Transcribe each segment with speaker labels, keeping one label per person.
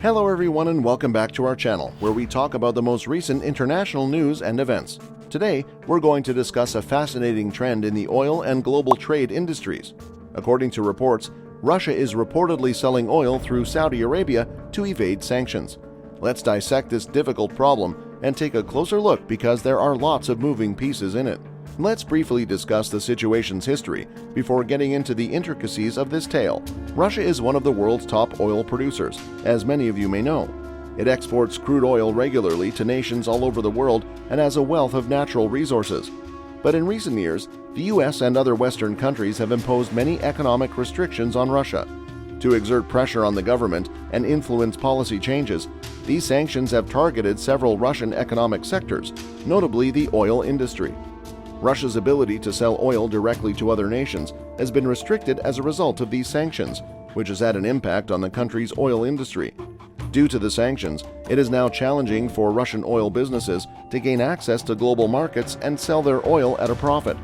Speaker 1: Hello everyone and welcome back to our channel, where we talk about the most recent international news and events. Today, we're going to discuss a fascinating trend in the oil and global trade industries. According to reports, Russia is reportedly selling oil through Saudi Arabia to evade sanctions. Let's dissect this difficult problem and take a closer look because there are lots of moving pieces in it. Let's briefly discuss the situation's history before getting into the intricacies of this tale. Russia is one of the world's top oil producers, as many of you may know. It exports crude oil regularly to nations all over the world and has a wealth of natural resources. But in recent years, the US and other Western countries have imposed many economic restrictions on Russia. To exert pressure on the government and influence policy changes, these sanctions have targeted several Russian economic sectors, notably the oil industry. Russia's ability to sell oil directly to other nations has been restricted as a result of these sanctions, which has had an impact on the country's oil industry. Due to the sanctions, it is now challenging for Russian oil businesses to gain access to global markets and sell their oil at a profit.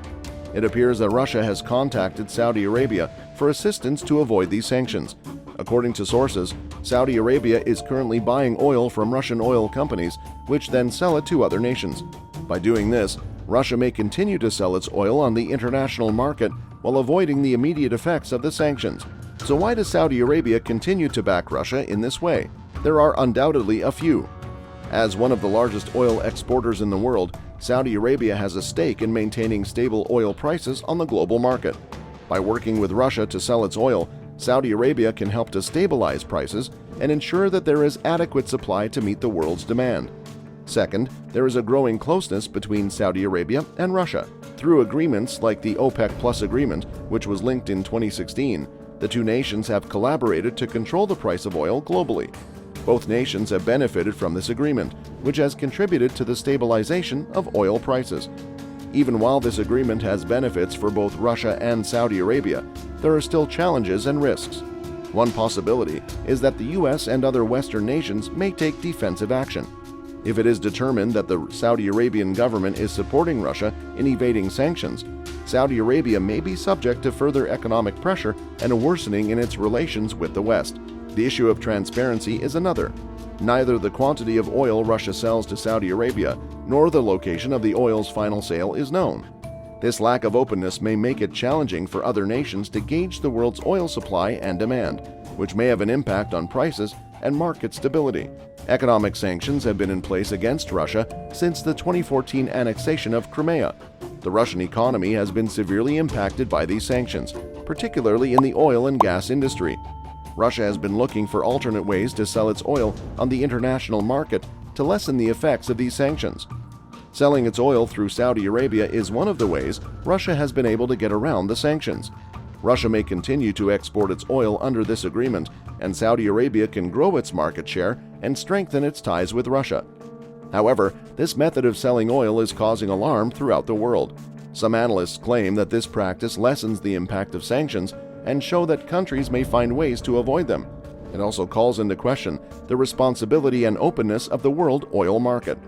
Speaker 1: It appears that Russia has contacted Saudi Arabia for assistance to avoid these sanctions. According to sources, Saudi Arabia is currently buying oil from Russian oil companies, which then sell it to other nations. By doing this, Russia may continue to sell its oil on the international market while avoiding the immediate effects of the sanctions. So why does Saudi Arabia continue to back Russia in this way? There are undoubtedly a few. As one of the largest oil exporters in the world, Saudi Arabia has a stake in maintaining stable oil prices on the global market. By working with Russia to sell its oil, Saudi Arabia can help to stabilize prices and ensure that there is adequate supply to meet the world's demand. Second, there is a growing closeness between Saudi Arabia and Russia. Through agreements like the OPEC Plus agreement, which was linked in 2016, the two nations have collaborated to control the price of oil globally. Both nations have benefited from this agreement, which has contributed to the stabilization of oil prices. Even while this agreement has benefits for both Russia and Saudi Arabia, there are still challenges and risks. One possibility is that the US and other Western nations may take defensive action. If it is determined that the Saudi Arabian government is supporting Russia in evading sanctions, Saudi Arabia may be subject to further economic pressure and a worsening in its relations with the West. The issue of transparency is another. Neither the quantity of oil Russia sells to Saudi Arabia nor the location of the oil's final sale is known. This lack of openness may make it challenging for other nations to gauge the world's oil supply and demand, which may have an impact on prices and market stability. Economic sanctions have been in place against Russia since the 2014 annexation of Crimea. The Russian economy has been severely impacted by these sanctions, particularly in the oil and gas industry. Russia has been looking for alternate ways to sell its oil on the international market to lessen the effects of these sanctions. Selling its oil through Saudi Arabia is one of the ways Russia has been able to get around the sanctions. Russia may continue to export its oil under this agreement, and Saudi Arabia can grow its market share and strengthen its ties with Russia. However, this method of selling oil is causing alarm throughout the world. Some analysts claim that this practice lessens the impact of sanctions and show that countries may find ways to avoid them. It also calls into question the responsibility and openness of the world oil market.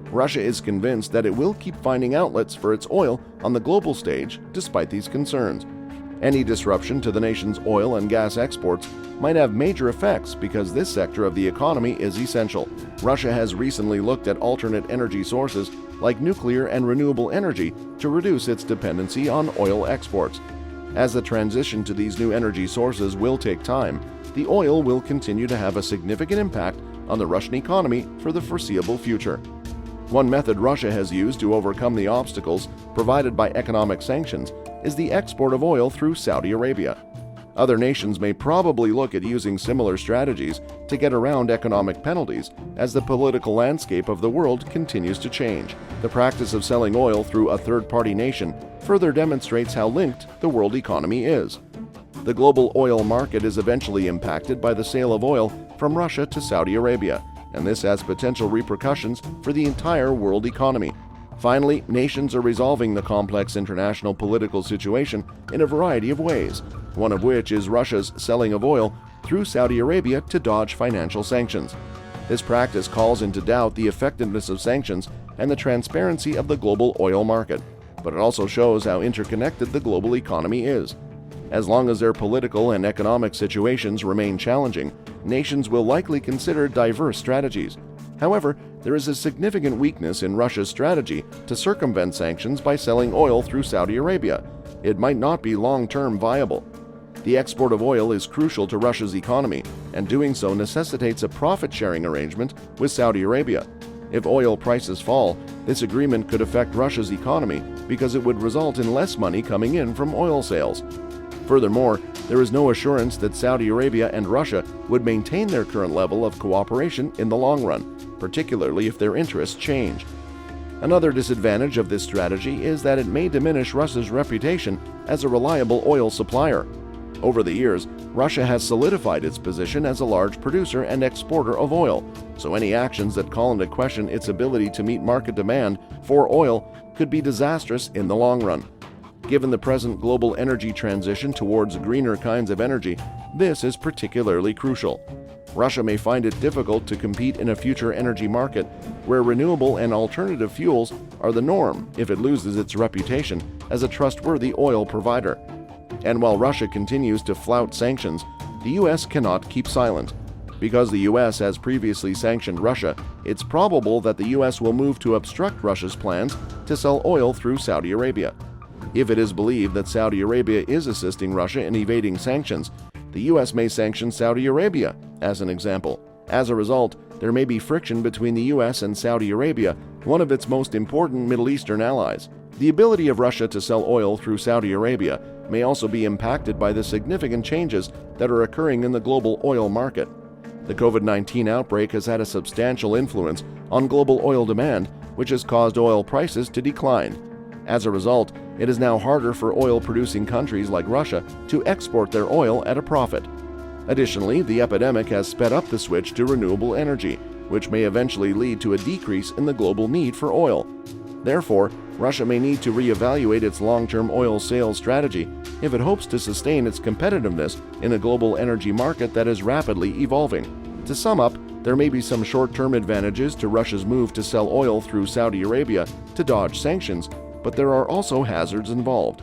Speaker 1: Russia is convinced that it will keep finding outlets for its oil on the global stage despite these concerns. Any disruption to the nation's oil and gas exports might have major effects because this sector of the economy is essential. Russia has recently looked at alternate energy sources like nuclear and renewable energy to reduce its dependency on oil exports. As the transition to these new energy sources will take time, the oil will continue to have a significant impact on the Russian economy for the foreseeable future. One method Russia has used to overcome the obstacles provided by economic sanctions is the export of oil through Saudi Arabia. Other nations may probably look at using similar strategies to get around economic penalties as the political landscape of the world continues to change. The practice of selling oil through a third-party nation further demonstrates how linked the world economy is. The global oil market is eventually impacted by the sale of oil from Russia to Saudi Arabia, and this has potential repercussions for the entire world economy. Finally, nations are resolving the complex international political situation in a variety of ways, one of which is Russia's selling of oil through Saudi Arabia to dodge financial sanctions. This practice calls into doubt the effectiveness of sanctions and the transparency of the global oil market, but it also shows how interconnected the global economy is. As long as their political and economic situations remain challenging, nations will likely consider diverse strategies. However, there is a significant weakness in Russia's strategy to circumvent sanctions by selling oil through Saudi Arabia. It might not be long-term viable. The export of oil is crucial to Russia's economy, and doing so necessitates a profit-sharing arrangement with Saudi Arabia. If oil prices fall, this agreement could affect Russia's economy because it would result in less money coming in from oil sales. Furthermore, there is no assurance that Saudi Arabia and Russia would maintain their current level of cooperation in the long run, particularly if their interests change. Another disadvantage of this strategy is that it may diminish Russia's reputation as a reliable oil supplier. Over the years, Russia has solidified its position as a large producer and exporter of oil, so any actions that call into question its ability to meet market demand for oil could be disastrous in the long run. Given the present global energy transition towards greener kinds of energy, this is particularly crucial. Russia may find it difficult to compete in a future energy market where renewable and alternative fuels are the norm if it loses its reputation as a trustworthy oil provider. And while Russia continues to flout sanctions, the U.S. cannot keep silent. Because the U.S. has previously sanctioned Russia, it's probable that the U.S. will move to obstruct Russia's plans to sell oil through Saudi Arabia. If it is believed that Saudi Arabia is assisting Russia in evading sanctions, the U.S. may sanction Saudi Arabia, as an example. As a result, there may be friction between the U.S. and Saudi Arabia, one of its most important Middle Eastern allies. The ability of Russia to sell oil through Saudi Arabia may also be impacted by the significant changes that are occurring in the global oil market. The COVID-19 outbreak has had a substantial influence on global oil demand, which has caused oil prices to decline. As a result, it is now harder for oil-producing countries like Russia to export their oil at a profit. Additionally, the epidemic has sped up the switch to renewable energy, which may eventually lead to a decrease in the global need for oil. Therefore, Russia may need to reevaluate its long-term oil sales strategy if it hopes to sustain its competitiveness in a global energy market that is rapidly evolving. To sum up, there may be some short-term advantages to Russia's move to sell oil through Saudi Arabia to dodge sanctions, but there are also hazards involved.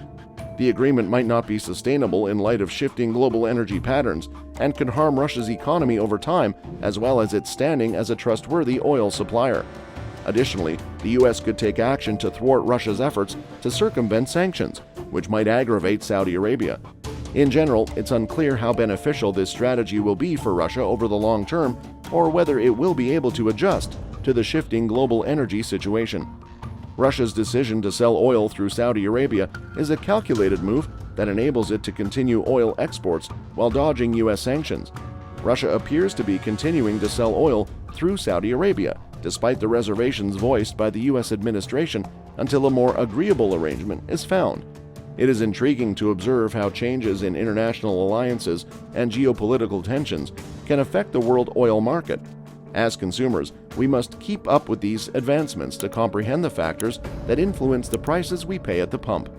Speaker 1: The agreement might not be sustainable in light of shifting global energy patterns and could harm Russia's economy over time, as well as its standing as a trustworthy oil supplier. Additionally, the U.S. could take action to thwart Russia's efforts to circumvent sanctions, which might aggravate Saudi Arabia. In general, it's unclear how beneficial this strategy will be for Russia over the long term, or whether it will be able to adjust to the shifting global energy situation. Russia's decision to sell oil through Saudi Arabia is a calculated move that enables it to continue oil exports while dodging U.S. sanctions. Russia appears to be continuing to sell oil through Saudi Arabia, despite the reservations voiced by the U.S. administration, until a more agreeable arrangement is found. It is intriguing to observe how changes in international alliances and geopolitical tensions can affect the world oil market. As consumers, we must keep up with these advancements to comprehend the factors that influence the prices we pay at the pump.